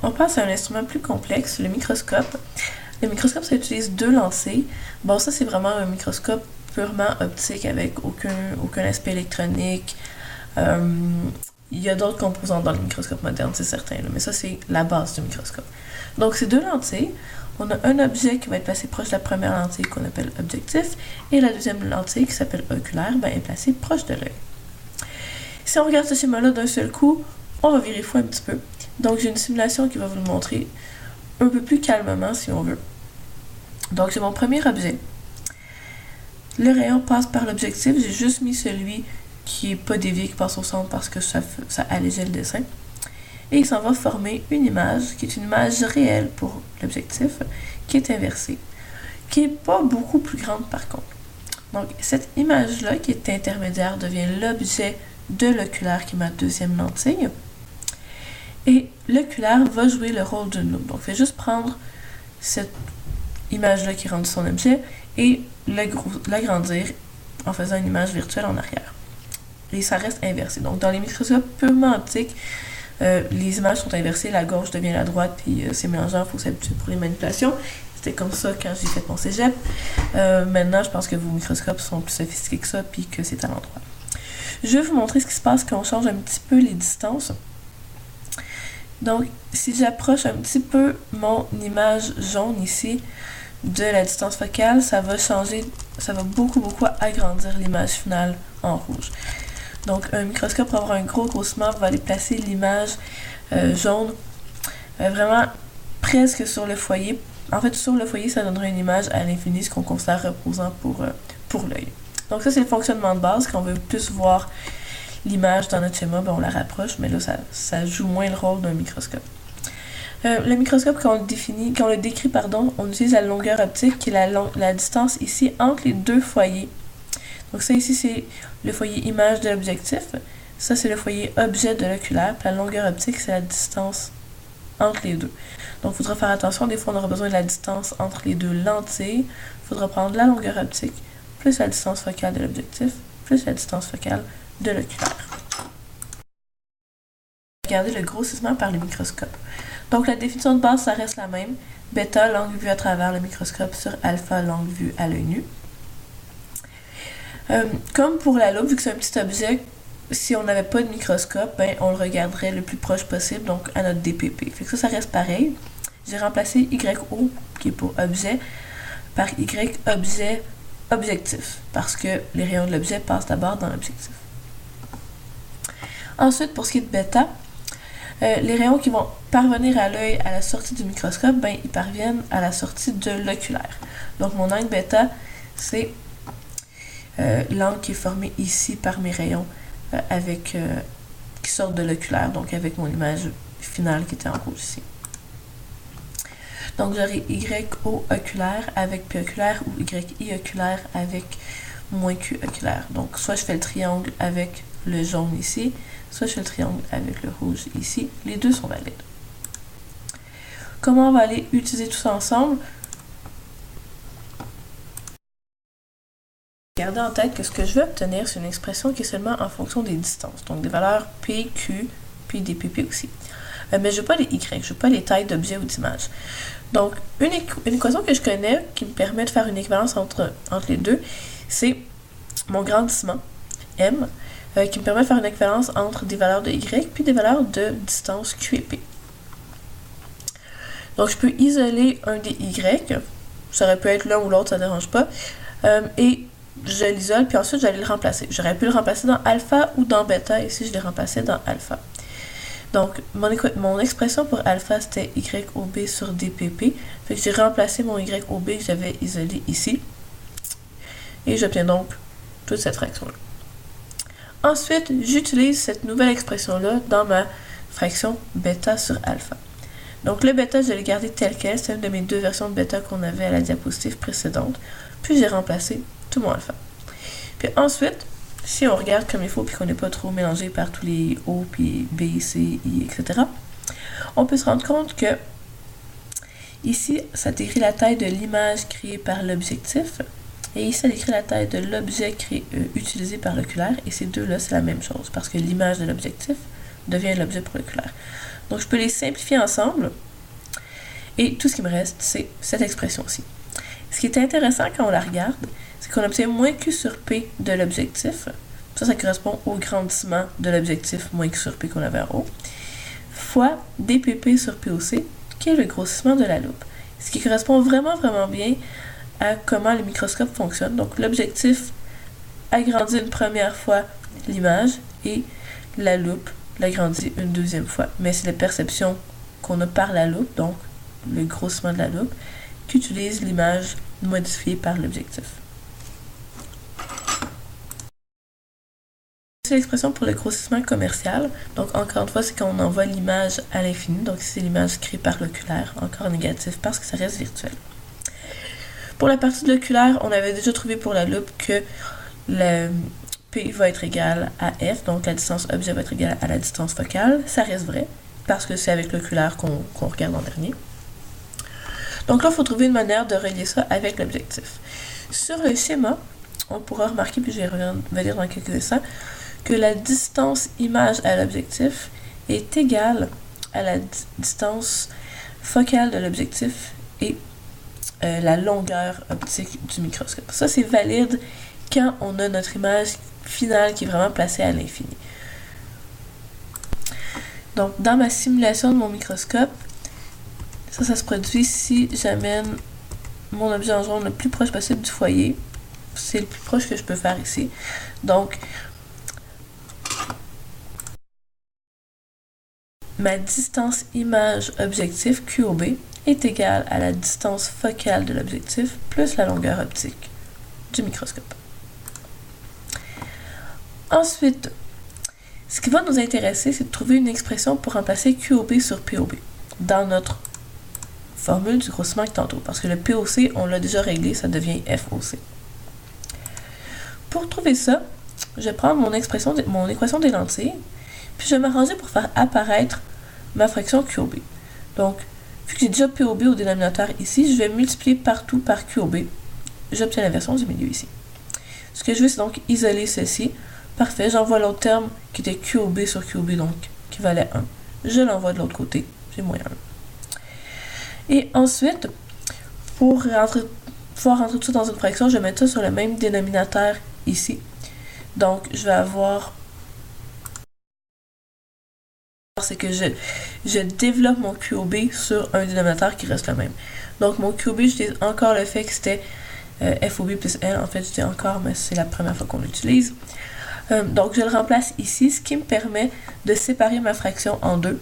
On passe à un instrument plus complexe, le microscope. Le microscope, ça utilise deux lentilles. Bon, ça, c'est vraiment un microscope purement optique avec aucun aspect électronique. Il y a d'autres composants dans le microscope moderne, c'est certain, là, mais ça, c'est la base du microscope. Donc, c'est deux lentilles. On a un objet qui va être placé proche de la première lentille qu'on appelle objectif, et la deuxième lentille qui s'appelle oculaire est placée proche de l'œil. Si on regarde ce schéma-là d'un seul coup, on va virer fou un petit peu. Donc, j'ai une simulation qui va vous le montrer un peu plus calmement, si on veut. Donc, j'ai mon premier objet. Le rayon passe par l'objectif. J'ai juste mis celui qui n'est pas dévié, qui passe au centre parce que ça allégeait le dessin. Et il s'en va former une image, qui est une image réelle pour l'objectif, qui est inversée, qui n'est pas beaucoup plus grande par contre. Donc, cette image-là, qui est intermédiaire, devient l'objet de l'oculaire, qui est ma deuxième lentille. Et l'oculaire va jouer le rôle d'une loupe. Donc, je vais juste prendre cette image-là qui est rendue son objet et l'agrandir en faisant une image virtuelle en arrière. Et ça reste inversé. Donc, dans les microscopes purement optiques, les images sont inversées, la gauche devient la droite, puis c'est mélangeant, il faut s'habituer pour les manipulations. C'était comme ça quand j'ai fait mon cégep. Maintenant, je pense que vos microscopes sont plus sophistiqués que ça, puis que c'est à l'endroit. Je vais vous montrer ce qui se passe quand on change un petit peu les distances. Donc, si j'approche un petit peu mon image jaune ici de la distance focale, ça va beaucoup agrandir l'image finale en rouge. Donc, un microscope pour avoir un grossissement va aller placer l'image jaune vraiment presque sur le foyer. En fait, sur le foyer, ça donnerait une image à l'infini, ce qu'on considère reposant pour l'œil. Donc ça, c'est le fonctionnement de base. Quand on veut plus voir l'image dans notre schéma, on la rapproche, mais là, ça joue moins le rôle d'un microscope. Le microscope, quand on le décrit, on utilise la longueur optique, qui est la distance ici entre les deux foyers. Donc ça ici, c'est le foyer image de l'objectif. Ça, c'est le foyer objet de l'oculaire. Puis la longueur optique, c'est la distance entre les deux. Donc, il faudra faire attention. Des fois, on aura besoin de la distance entre les deux lentilles. Il faudra prendre la longueur optique plus la distance focale de l'objectif plus la distance focale de l'oculaire. Regardez le grossissement par le microscope. Donc, la définition de base, ça reste la même. Bêta, l'angle vu à travers le microscope, sur alpha, l'angle vu à l'œil nu. Comme pour la loupe, vu que c'est un petit objet, si on n'avait pas de microscope, on le regarderait le plus proche possible, donc à notre DPP. Fait que ça reste pareil. J'ai remplacé YO, qui est pour objet, par Y objet objectif, parce que les rayons de l'objet passent d'abord dans l'objectif. Ensuite, pour ce qui est de bêta, les rayons qui vont parvenir à l'œil à la sortie du microscope, ils parviennent à la sortie de l'oculaire. Donc mon angle bêta, c'est l'angle qui est formé ici par mes rayons qui sortent de l'oculaire, donc avec mon image finale qui était en rouge ici. Donc j'aurai YO oculaire avec P oculaire ou YI oculaire avec moins Q oculaire. Donc soit je fais le triangle avec le jaune ici, soit je fais le triangle avec le rouge ici. Les deux sont valides. Comment on va aller utiliser tout ça ensemble? Gardez en tête que ce que je veux obtenir, c'est une expression qui est seulement en fonction des distances. Donc des valeurs P, Q, puis des PP aussi. Mais je veux pas les Y, je veux pas les tailles d'objets ou d'images. Donc, une équation que je connais qui me permet de faire une équivalence entre les deux, c'est mon grandissement, M, qui me permet de faire une équivalence entre des valeurs de Y puis des valeurs de distance Q et P. Donc, je peux isoler un des Y, ça aurait pu être l'un ou l'autre, ça ne dérange pas, et je l'isole, puis ensuite, j'allais le remplacer. J'aurais pu le remplacer dans alpha ou dans bêta, ici, je l'ai remplacé dans alpha. Donc, mon expression pour alpha, c'était YOB sur DPP. Fait que j'ai remplacé mon YOB que j'avais isolé ici. Et j'obtiens donc toute cette fraction-là. Ensuite, j'utilise cette nouvelle expression-là dans ma fraction bêta sur alpha. Donc, le bêta, je l'ai gardé tel quel. C'est une de mes deux versions de bêta qu'on avait à la diapositive précédente. Puis, j'ai remplacé tout mon alpha. Puis ensuite, si on regarde comme il faut puis qu'on n'est pas trop mélangé par tous les O, puis B, C, I, etc., on peut se rendre compte que ici, ça décrit la taille de l'image créée par l'objectif et ici, ça décrit la taille de l'objet utilisé par l'oculaire et ces deux-là, c'est la même chose parce que l'image de l'objectif devient l'objet pour l'oculaire. Donc je peux les simplifier ensemble et tout ce qui me reste, c'est cette expression-ci. Ce qui est intéressant quand on la regarde, c'est qu'on obtient moins Q sur P de l'objectif. Ça correspond au grandissement de l'objectif moins Q sur P qu'on avait en haut, fois dpp sur POC, qui est le grossissement de la loupe. Ce qui correspond vraiment bien à comment le microscope fonctionne. Donc l'objectif agrandit une première fois l'image et la loupe l'agrandit une deuxième fois. Mais c'est la perception qu'on a par la loupe, donc le grossissement de la loupe, qui utilise l'image modifiée par l'objectif. C'est l'expression pour le grossissement commercial. Donc encore une fois, c'est quand on envoie l'image à l'infini. Donc c'est l'image créée par l'oculaire, encore négatif parce que ça reste virtuel. Pour la partie de l'oculaire, on avait déjà trouvé pour la loupe que le P va être égal à F, donc la distance objet va être égale à la distance focale. Ça reste vrai, parce que c'est avec l'oculaire qu'on regarde en dernier. Donc là, il faut trouver une manière de relier ça avec l'objectif. Sur le schéma, on pourra remarquer, puis je vais revenir dans quelques instants, que la distance image à l'objectif est égale à la distance focale de l'objectif et la longueur optique du microscope. Ça, c'est valide quand on a notre image finale qui est vraiment placée à l'infini. Donc, dans ma simulation de mon microscope, ça se produit si j'amène mon objet en jaune le plus proche possible du foyer. C'est le plus proche que je peux faire ici. Donc, ma distance image objectif QOB est égale à la distance focale de l'objectif plus la longueur optique du microscope. Ensuite, ce qui va nous intéresser, c'est de trouver une expression pour remplacer QOB sur POB dans notre formule du grossissement que tantôt, parce que le POC, on l'a déjà réglé, ça devient FOC. Pour trouver ça, je vais prendre mon équation des lentilles, puis je vais m'arranger pour faire apparaître ma fraction QOB. Donc, vu que j'ai déjà POB au dénominateur ici, je vais multiplier partout par QOB. J'obtiens la version du milieu ici. Ce que je veux, c'est donc isoler ceci. Parfait, j'envoie l'autre terme qui était QOB sur QOB, donc qui valait 1. Je l'envoie de l'autre côté, j'ai moins 1. Et ensuite, pour pouvoir rentrer tout ça dans une fraction, je vais mettre ça sur le même dénominateur ici. Donc, je vais avoir... c'est que je développe mon QOB sur un dénominateur qui reste le même. Donc, mon QOB, j'utilise encore le fait que c'était FOB plus L. En fait, je dis encore, mais c'est la première fois qu'on l'utilise. Donc, je le remplace ici, ce qui me permet de séparer ma fraction en deux.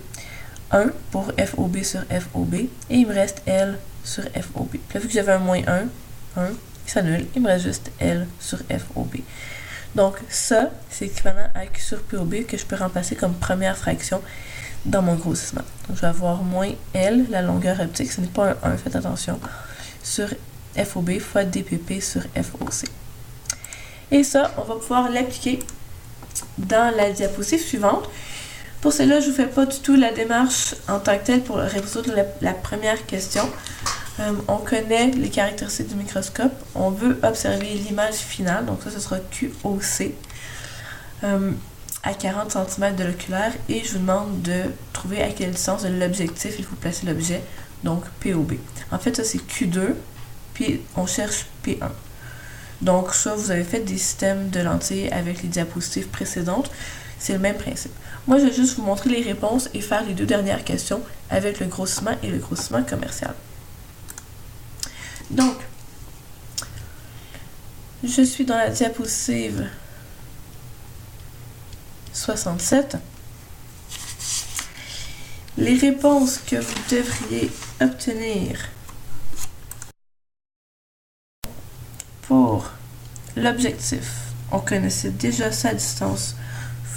1 pour FOB sur FOB, et il me reste L sur FOB. Puis là, vu que j'avais un moins 1, il s'annule, il me reste juste L sur FOB. Donc, ça, c'est équivalent à Q sur POB que je peux remplacer comme première fraction dans mon grossissement. Donc, je vais avoir moins L, la longueur optique, ce n'est pas un 1, faites attention, sur FOB fois DPP sur FOC. Et ça, on va pouvoir l'appliquer dans la diapositive suivante. Pour cela, je ne vous fais pas du tout la démarche en tant que telle pour résoudre la première question. On connaît les caractéristiques du microscope. On veut observer l'image finale, donc ça, ce sera QOC à 40 cm de l'oculaire. Et je vous demande de trouver à quelle distance de l'objectif il faut placer l'objet, donc POB. En fait, ça, c'est Q2, puis on cherche P1. Donc ça, vous avez fait des systèmes de lentilles avec les diapositives précédentes. C'est le même principe. Moi, je vais juste vous montrer les réponses et faire les deux dernières questions avec le grossissement et le grossissement commercial. Donc, je suis dans la diapositive 67. Les réponses que vous devriez obtenir pour l'objectif, on connaissait déjà sa distance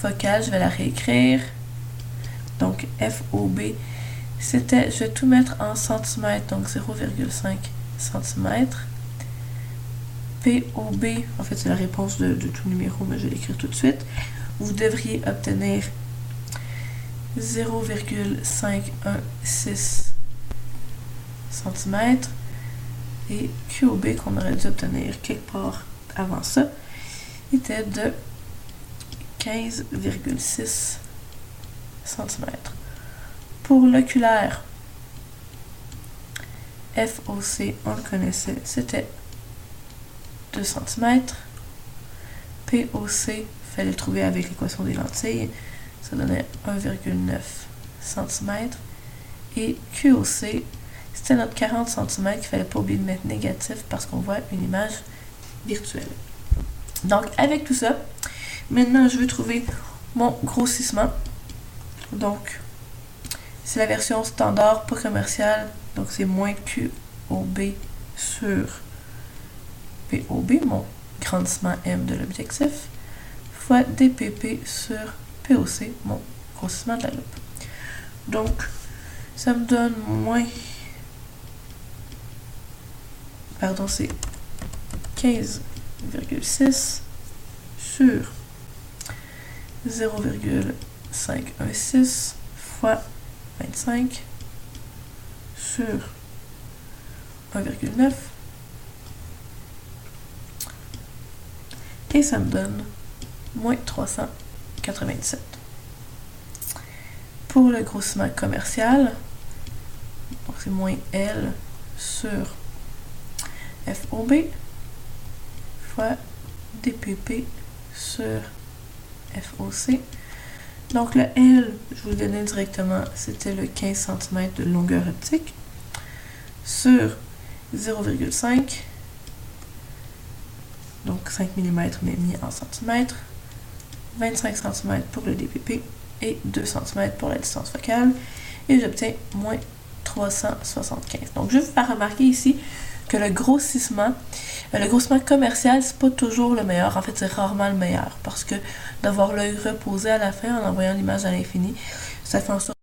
focale, je vais la réécrire. Donc FOB, c'était, je vais tout mettre en centimètres, donc 0,5 cm. POB, en fait c'est la réponse de tout numéro, mais je vais l'écrire tout de suite. Vous devriez obtenir 0,516 cm. Et QOB qu'on aurait dû obtenir quelque part avant ça était de 15,6 cm. Pour l'oculaire, FOC, on le connaissait, c'était 2 cm. POC, il fallait le trouver avec l'équation des lentilles, ça donnait 1,9 cm. Et QOC, c'était notre 40 cm qu'il ne fallait pas oublier de mettre négatif parce qu'on voit une image virtuelle. Donc, avec tout ça, maintenant, je vais trouver mon grossissement. Donc, c'est la version standard, pas commerciale. Donc, c'est moins QOB sur POB, mon grandissement M de l'objectif, fois DPP sur POC, mon grossissement de la loupe. Donc, ça me donne moins... Pardon, c'est 15,6 sur 0,516 fois 25 sur 1,9 et ça me donne moins 397. Pour le grossissement commercial, donc c'est moins L sur FOB fois DPP sur FOC. Donc le L, je vous le donnais directement, c'était le 15 cm de longueur optique sur 0,5, donc 5 mm mais mis en centimètres, 25 cm pour le DPP et 2 cm pour la distance focale, et j'obtiens moins 375. Donc je vais vous faire remarquer ici que le grossissement commercial, c'est pas toujours le meilleur. En fait, c'est rarement le meilleur parce que d'avoir l'œil reposé à la fin en envoyant l'image à l'infini, ça fait en sorte